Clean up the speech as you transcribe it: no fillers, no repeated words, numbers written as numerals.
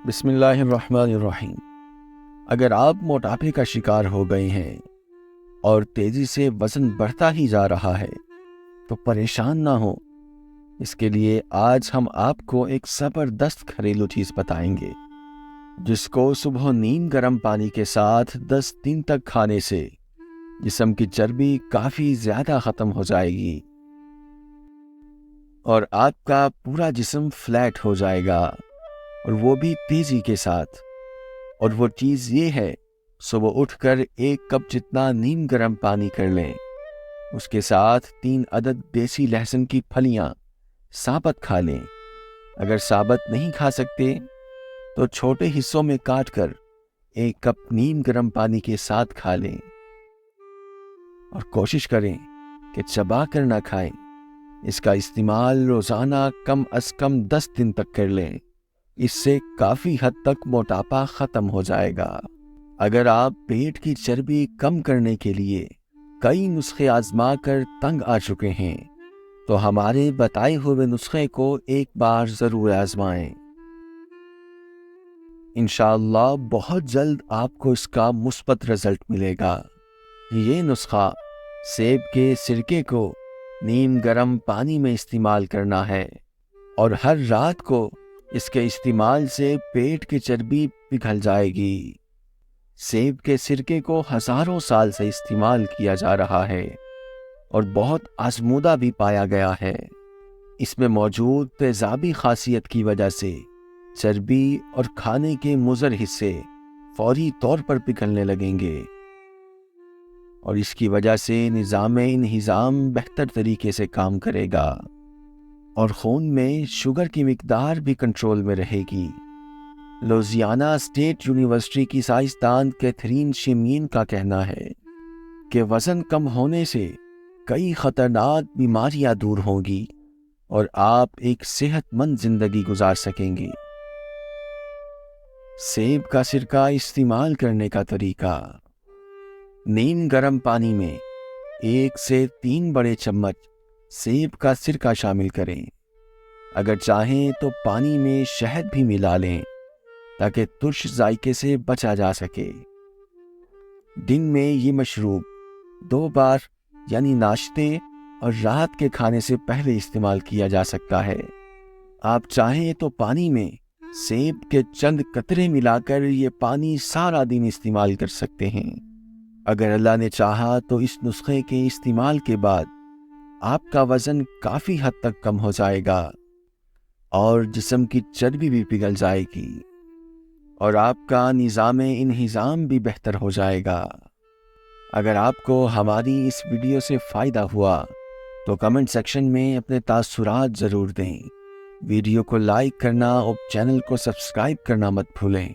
بسم اللہ الرحمن الرحیم۔ اگر آپ موٹاپے کا شکار ہو گئے ہیں اور تیزی سے وزن بڑھتا ہی جا رہا ہے تو پریشان نہ ہو۔ اس کے لیے آج ہم آپ کو ایک زبردست گھریلو چیز بتائیں گے جس کو صبح نیم گرم پانی کے ساتھ 10 دن تک کھانے سے جسم کی چربی کافی زیادہ ختم ہو جائے گی اور آپ کا پورا جسم فلیٹ ہو جائے گا، اور وہ بھی تیزی کے ساتھ۔ اور وہ چیز یہ ہے، صبح اٹھ کر 1 کپ جتنا نیم گرم پانی کر لیں، اس کے ساتھ 3 عدد دیسی لہسن کی پھلیاں ثابت کھا لیں۔ اگر ثابت نہیں کھا سکتے تو چھوٹے حصوں میں کاٹ کر 1 کپ نیم گرم پانی کے ساتھ کھا لیں، اور کوشش کریں کہ چبا کر نہ کھائیں۔ اس کا استعمال روزانہ کم از کم 10 دن تک کر لیں، اس سے کافی حد تک موٹاپا ختم ہو جائے گا۔ اگر آپ پیٹ کی چربی کم کرنے کے لیے کئی نسخے آزما کر تنگ آ چکے ہیں تو ہمارے بتائے ہوئے نسخے کو ایک بار ضرور آزمائیں۔ انشاءاللہ بہت جلد آپ کو اس کا مثبت رزلٹ ملے گا۔ یہ نسخہ سیب کے سرکے کو نیم گرم پانی میں استعمال کرنا ہے، اور ہر رات کو اس کے استعمال سے پیٹ کی چربی پگھل جائے گی۔ سیب کے سرکے کو ہزاروں سال سے استعمال کیا جا رہا ہے اور بہت آزمودہ بھی پایا گیا ہے۔ اس میں موجود تیزابی خاصیت کی وجہ سے چربی اور کھانے کے مضر حصے فوری طور پر پگھلنے لگیں گے، اور اس کی وجہ سے نظام انہضام بہتر طریقے سے کام کرے گا، اور خون میں شوگر کی مقدار بھی کنٹرول میں رہے گی۔ لوزیانہ اسٹیٹ یونیورسٹی کی سائنسدان کیتھرین شیمین کا کہنا ہے کہ وزن کم ہونے سے کئی خطرناک بیماریاں دور ہوں گی اور آپ ایک صحت مند زندگی گزار سکیں گے۔ سیب کا سرکہ استعمال کرنے کا طریقہ: نیم گرم پانی میں 1 سے 3 بڑے چمچ سیب کا سرکہ شامل کریں۔ اگر چاہیں تو پانی میں شہد بھی ملا لیں تاکہ ترش ذائقے سے بچا جا سکے۔ دن میں یہ مشروب 2 بار یعنی ناشتے اور رات کے کھانے سے پہلے استعمال کیا جا سکتا ہے۔ آپ چاہیں تو پانی میں سیب کے چند قطرے ملا کر یہ پانی سارا دن استعمال کر سکتے ہیں۔ اگر اللہ نے چاہا تو اس نسخے کے استعمال کے بعد آپ کا وزن کافی حد تک کم ہو جائے گا اور جسم کی چربی بھی پگھل جائے گی، اور آپ کا نظام انہضام بھی بہتر ہو جائے گا۔ اگر آپ کو ہماری اس ویڈیو سے فائدہ ہوا تو کمنٹ سیکشن میں اپنے تاثرات ضرور دیں۔ ویڈیو کو لائک کرنا اور چینل کو سبسکرائب کرنا مت بھولیں۔